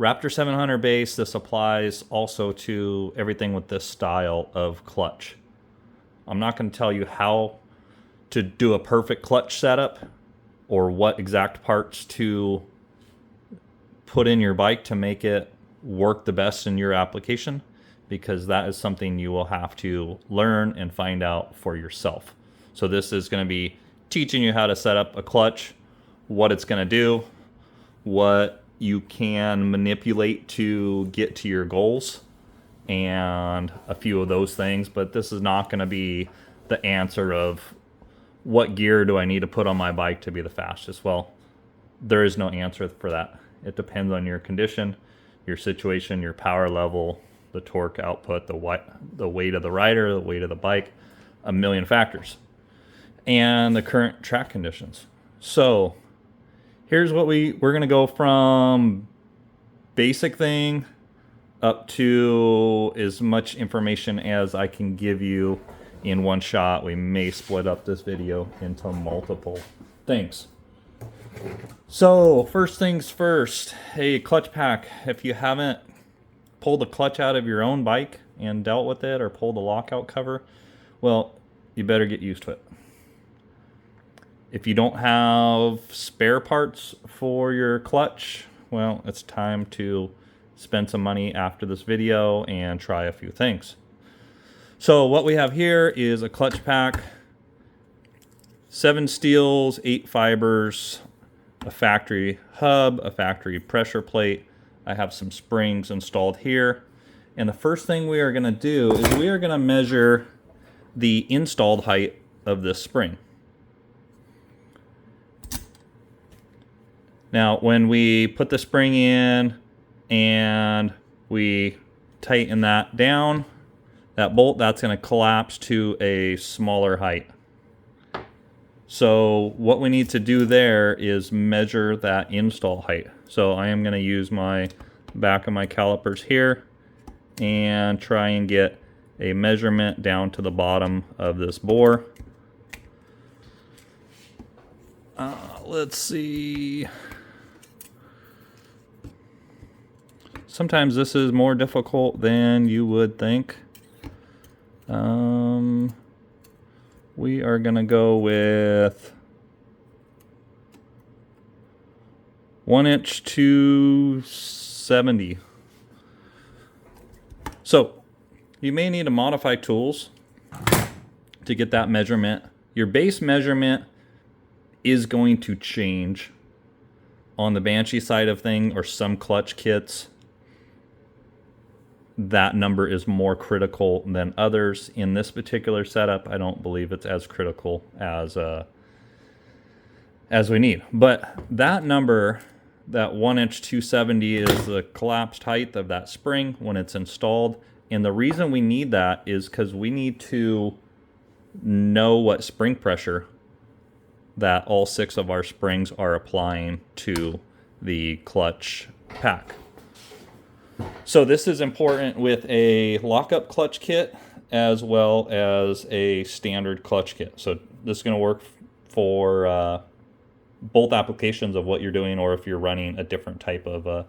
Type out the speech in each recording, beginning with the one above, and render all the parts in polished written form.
Raptor 700 base, this applies also to everything with this style of clutch. I'm not going to tell you how to do a perfect clutch setup or what exact parts to put in your bike to make it work the best in your application, because that is something you will have to learn and find out for yourself. So this is going to be teaching you how to set up a clutch, what it's going to do, what you can manipulate to get to your goals, and a few of those things. But this is not going to be the answer of what gear do I need to put on my bike to be the fastest. Well, there is no answer for that. It depends on your condition, your situation, your power level, the torque output, the weight of the rider, the weight of the bike, a million factors, and the current track conditions. So here's what we're going to go from basic thing up to as much information as I can give you in one shot. We may split up this video into multiple things. So first things first, a clutch pack. If you haven't pulled the clutch out of your own bike and dealt with it, or pulled the lockout cover, well, you better get used to it. If you don't have spare parts for your clutch, well, it's time to spend some money after this video and try a few things. So what we have here is a clutch pack, 7 steels, 8 fibers, a factory hub, a factory pressure plate. I have some springs installed here. And the first thing we are going to do is we are going to measure the installed height of this spring. Now, when we put the spring in and we tighten that down, that bolt, that's going to collapse to a smaller height. So what we need to do there is measure that install height. So I am going to use my back of my calipers here and try and get a measurement down to the bottom of this bore. Let's see. Sometimes this is more difficult than you would think. We are going to go with 1 inch to 70. So you may need to modify tools to get that measurement. Your base measurement is going to change on the Banshee side of thing, or some clutch kits. That number is more critical than others. In this particular setup, I don't believe it's as critical as we need. But that number, that 1 inch 270, is the collapsed height of that spring when it's installed. And the reason we need that is because we need to know what spring pressure that all 6 of our springs are applying to the clutch pack. So this is important with a lockup clutch kit as well as a standard clutch kit. So this is going to work for both applications of what you're doing, or if you're running a different type of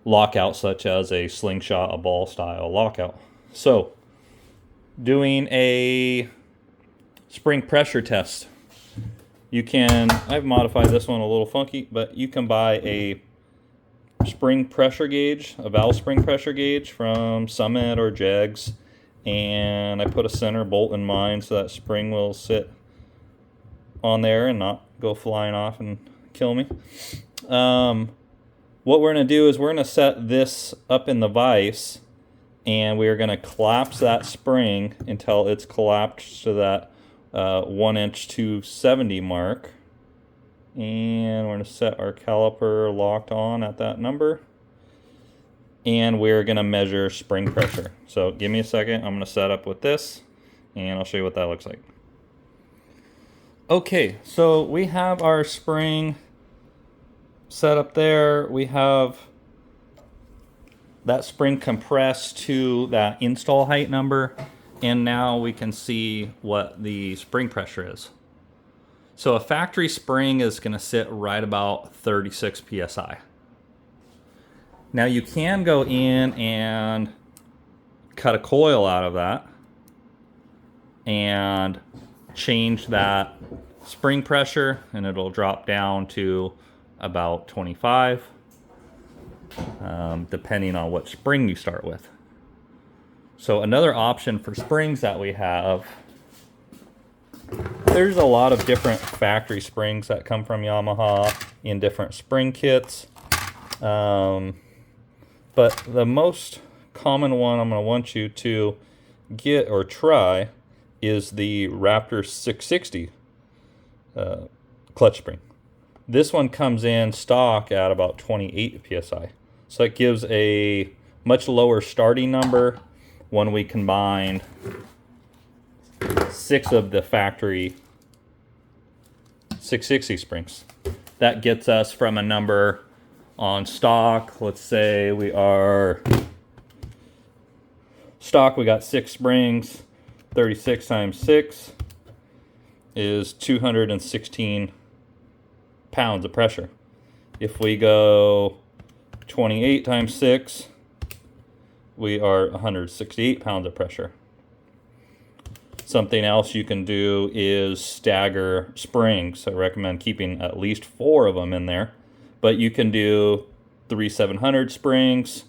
lockout, such as a slingshot, a ball style lockout. So doing a spring pressure test, you can, I've modified this one a little funky, but you can buy a spring pressure gauge, a valve spring pressure gauge from Summit or Jegs, and I put a center bolt in mine so that spring will sit on there and not go flying off and kill me. What we're going to do is we're going to set this up in the vise, and we are going to collapse that spring until it's collapsed to that 1 inch 270 mark. And we're going to set our caliper locked on at that number. And we're going to measure spring pressure. So give me a second. I'm going to set up with this, and I'll show you what that looks like. Okay, so we have our spring set up there. We have that spring compressed to that install height number. And now we can see what the spring pressure is. So a factory spring is going to sit right about 36 psi. Now you can go in and cut a coil out of that and change that spring pressure, and it'll drop down to about 25, depending on what spring you start with. So another option for springs that we have, there's a lot of different factory springs that come from Yamaha in different spring kits. But the most common one I'm going to want you to get or try is the Raptor 660 clutch spring. This one comes in stock at about 28 psi. So it gives a much lower starting number when we combine 6 of the factory 660 springs. That gets us from a number on stock. Let's say we are stock, we got 6 springs. 36 times 6 is 216 pounds of pressure. If we go 28 times 6, we are 168 pounds of pressure. Something else you can do is stagger springs. I recommend keeping at least 4 of them in there, but you can do 3 700 springs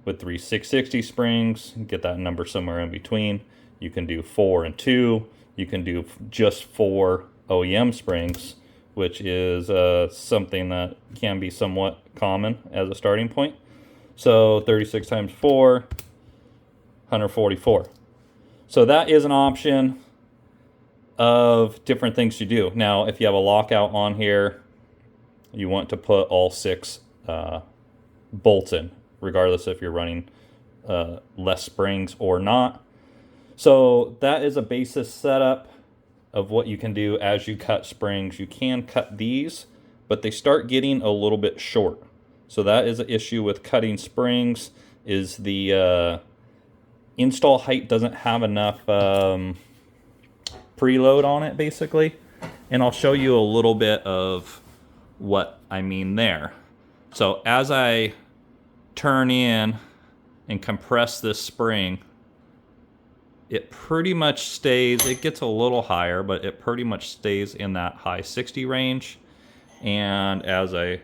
with 3 660 springs, get that number somewhere in between. You can do 4 and 2. You can do just 4 OEM springs, which is something that can be somewhat common as a starting point. So 36 times 4, 144. So that is an option of different things you do. Now, if you have a lockout on here, you want to put all 6 bolts in, regardless if you're running less springs or not. So that is a basis setup of what you can do as you cut springs. You can cut these, but they start getting a little bit short. So that is an issue with cutting springs, is the install height doesn't have enough preload on it, basically. And I'll show you a little bit of what I mean there. So as I turn in and compress this spring, it pretty much stays, it gets a little higher, but it pretty much stays in that high 60 range. And as I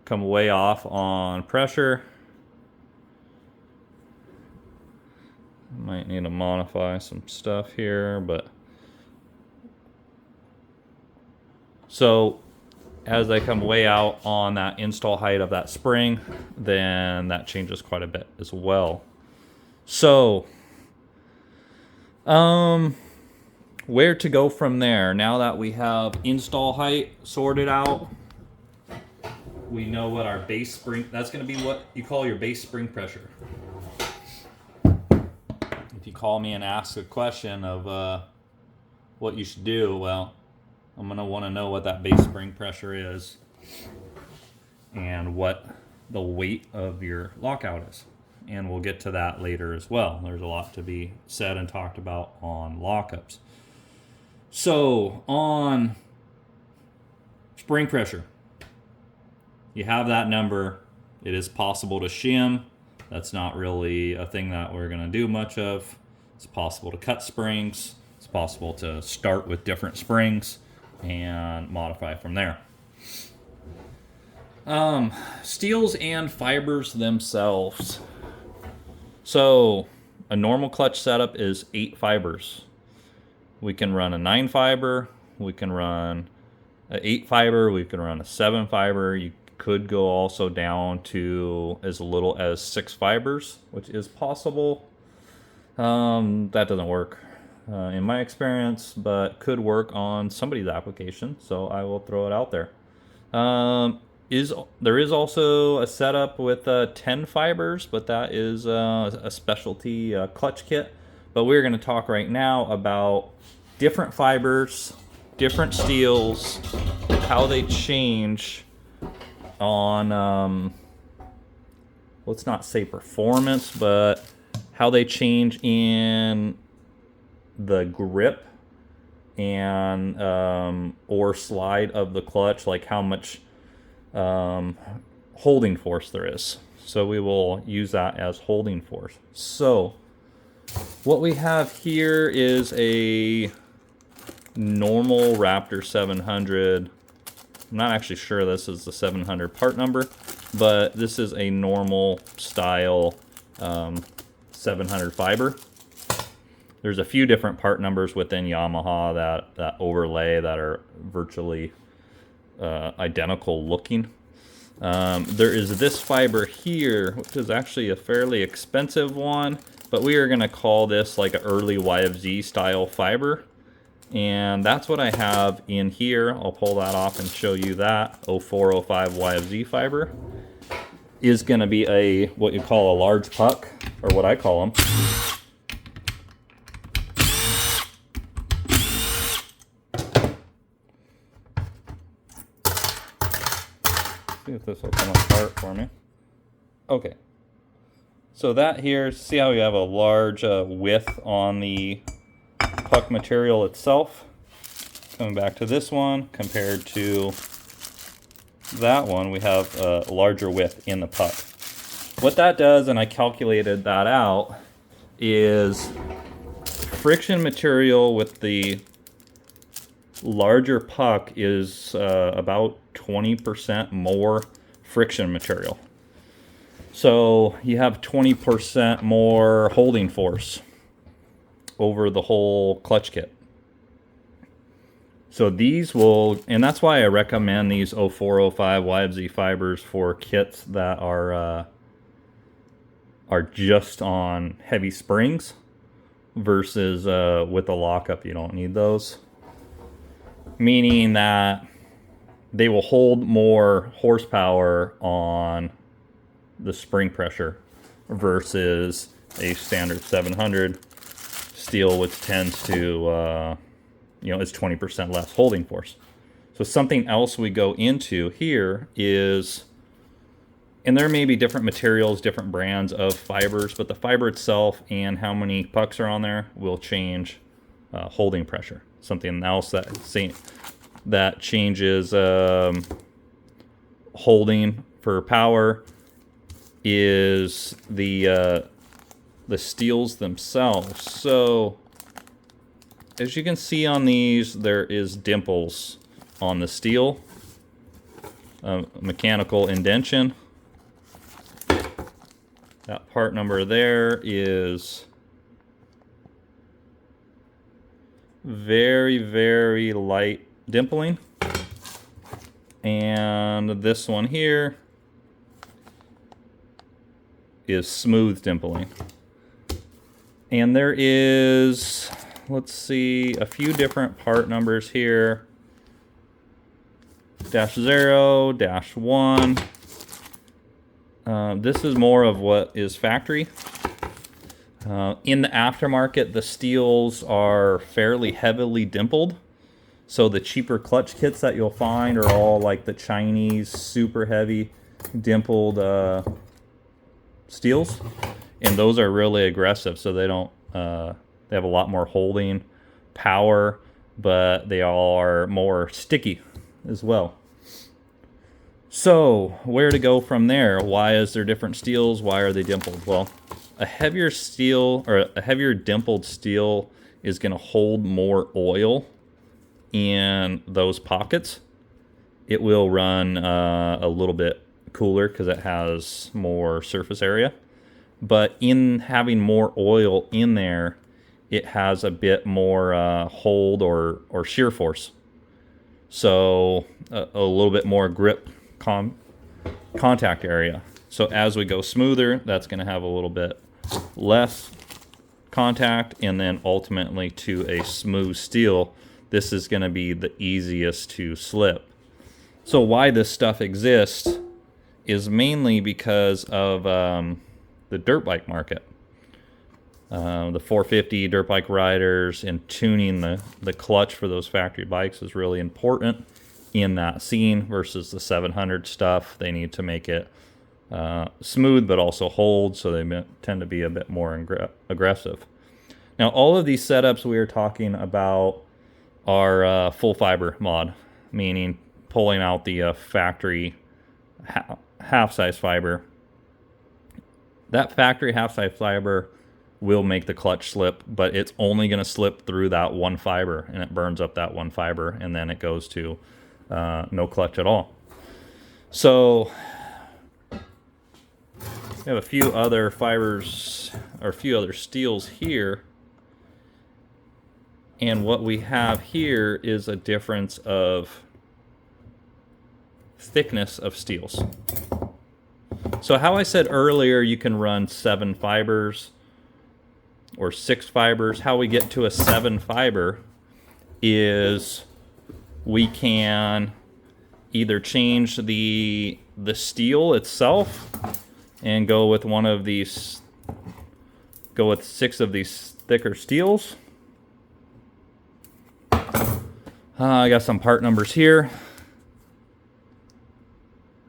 come way off on pressure, might need to modify some stuff here, but so as I come way out on that install height of that spring, then that changes quite a bit as well. So, where to go from there? Now that we have install height sorted out, we know what our base spring, that's going to be what you call your base spring pressure. If you call me and ask a question of what you should do, well, I'm going to want to know what that base spring pressure is and what the weight of your lockout is. And we'll get to that later as well. There's a lot to be said and talked about on lockups. So on spring pressure, you have that number. It is possible to shim. That's not really a thing that we're going to do much of. It's possible to cut springs. It's possible to start with different springs and modify from there. Steels and fibers themselves. So a normal clutch setup is 8 fibers. We can run a 9 fiber, we can run an 8 fiber, we can run a 7 fiber. You could go also down to as little as 6 fibers, which is possible. That doesn't work in my experience, but could work on somebody's application, so I will throw it out there. There is also a setup with 10 fibers, but that is a specialty clutch kit. But we're going to talk right now about different fibers, different steels, how they change on, let's not say performance, but how they change in the grip and or slide of the clutch, like how much holding force there is. So we will use that as holding force. So what we have here is a normal Raptor 700. I'm not actually sure this is the 700 part number, but this is a normal style 700 fiber. There's a few different part numbers within Yamaha that overlay that are virtually identical looking. There is this fiber here, which is actually a fairly expensive one, but we are going to call this like an early YFZ style fiber. And that's what I have in here. I'll pull that off and show you that. 0405 YFZ fiber is going to be a what you call a large puck, or what I call them. See if this will come apart for me. Okay. So that here, see how you have a large width on the puck material itself? Coming back to this one, compared to that one, we have a larger width in the puck. What that does, and I calculated that out, is friction material with the larger puck is about 20% more friction material. So you have 20% more holding force over the whole clutch kit. So these will, and that's why I recommend these 0405 YFZ fibers for kits that are just on heavy springs versus with a lockup. You don't need those. Meaning that they will hold more horsepower on the spring pressure versus a standard 700 steel, which tends to, is 20% less holding force. So something else we go into here is, and there may be different materials, different brands of fibers, but the fiber itself and how many pucks are on there will change holding pressure. Something else that changes holding for power is the steels themselves. So as you can see on these, there is dimples on the steel, mechanical indentation. That part number there is very, very light dimpling. And this one here is smooth dimpling. And there is, let's see, a few different part numbers here. -0, -1. This is more of what is factory. In the aftermarket, the steels are fairly heavily dimpled. So the cheaper clutch kits that you'll find are all like the Chinese super heavy dimpled steels. And those are really aggressive, so they don't, they have a lot more holding power, but they are more sticky as well. So where to go from there? Why is there different steels? Why are they dimpled? Well, a heavier steel, or a heavier dimpled steel, is going to hold more oil in those pockets. It will run a little bit cooler because it has more surface area. But in having more oil in there, it has a bit more hold or shear force. So a little bit more grip contact area. So as we go smoother, that's going to have a little bit less contact, and then ultimately to a smooth steel, this is going to be the easiest to slip. So why this stuff exists is mainly because of the dirt bike market. The 450 dirt bike riders, and tuning the clutch for those factory bikes is really important in that scene versus the 700 stuff. They need to make it smooth but also hold, so they tend to be a bit more aggressive. Now all of these setups we are talking about are full fiber mod, meaning pulling out the factory half-size fiber. That factory half-size fiber will make the clutch slip, but it's only going to slip through that one fiber, and it burns up that one fiber, and then it goes to no clutch at all. So we have a few other fibers, or a few other steels here. And what we have here is a difference of thickness of steels. So how I said earlier, you can run 7 fibers or 6 fibers. How we get to a 7 fiber is we can either change the steel itself and go with one of these, go with 6 of these thicker steels. I got some part numbers here.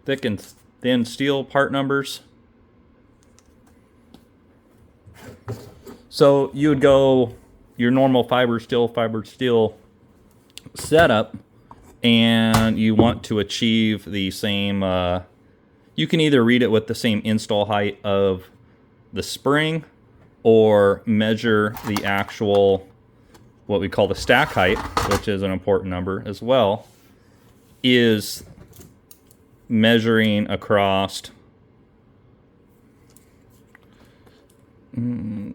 Thick and thin steel part numbers. So you would go your normal fiber steel setup, and you want to achieve the same, you can either read it with the same install height of the spring or measure the actual, what we call the stack height, which is an important number as well, is measuring across your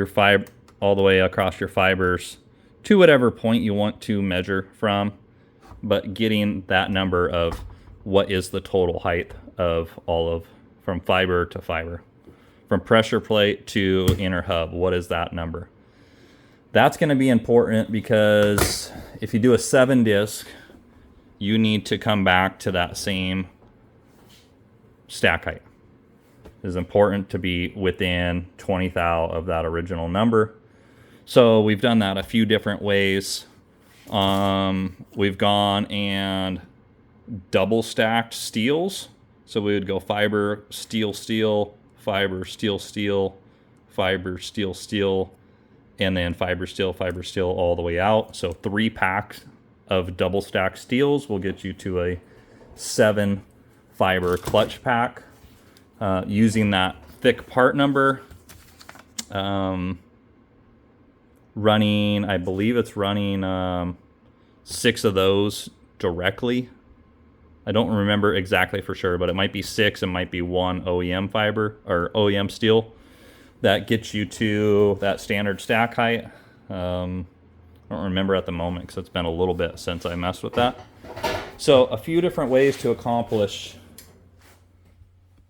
fiber, all the way across your fibers to whatever point you want to measure from, but getting that number of what is the total height of all of, from fiber to fiber, from pressure plate to inner hub. What is that number? That's going to be important, because if you do a 7 disc, you need to come back to that same stack height. It is important to be within 20 thou of that original number. So we've done that a few different ways. We've gone and double stacked steels. So we would go fiber, steel, steel, fiber, steel, steel, fiber, steel, steel, and then fiber, steel, all the way out. So 3 packs of double stacked steels will get you to a 7 fiber clutch pack, using that thick part number. Running, I believe it's running 6 of those directly. I don't remember exactly for sure, but it might be 6, it might be 1 OEM fiber or OEM steel. That gets you to that standard stack height. I don't remember at the moment because it's been a little bit since I messed with that. So a few different ways to accomplish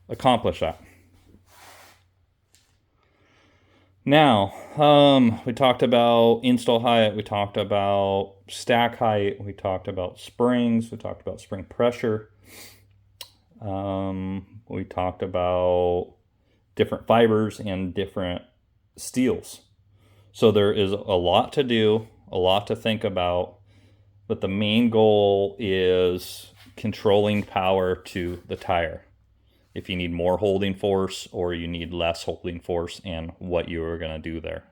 that. Now, we talked about install height, we talked about stack height, we talked about springs, we talked about spring pressure, we talked about different fibers and different steels. So there is a lot to do, a lot to think about, but the main goal is controlling power to the tire. If you need more holding force or you need less holding force, and what you are going to do there.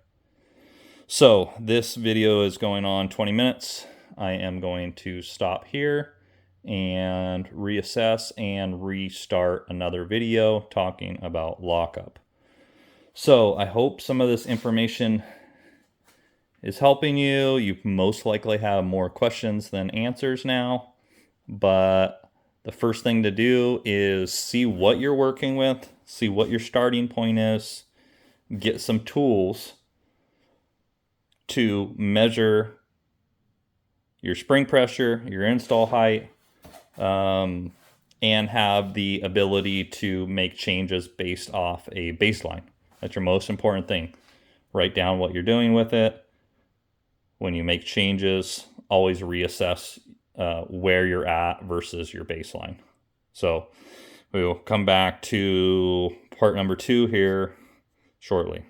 So this video is going on 20 minutes. I am going to stop here and reassess and restart another video talking about lockup. So I hope some of this information is helping you. You most likely have more questions than answers now, but the first thing to do is see what you're working with, see what your starting point is, get some tools to measure your spring pressure, your install height, and have the ability to make changes based off a baseline. That's your most important thing. Write down what you're doing with it. When you make changes, always reassess where you're at versus your baseline. So we will come back to part number 2 here shortly.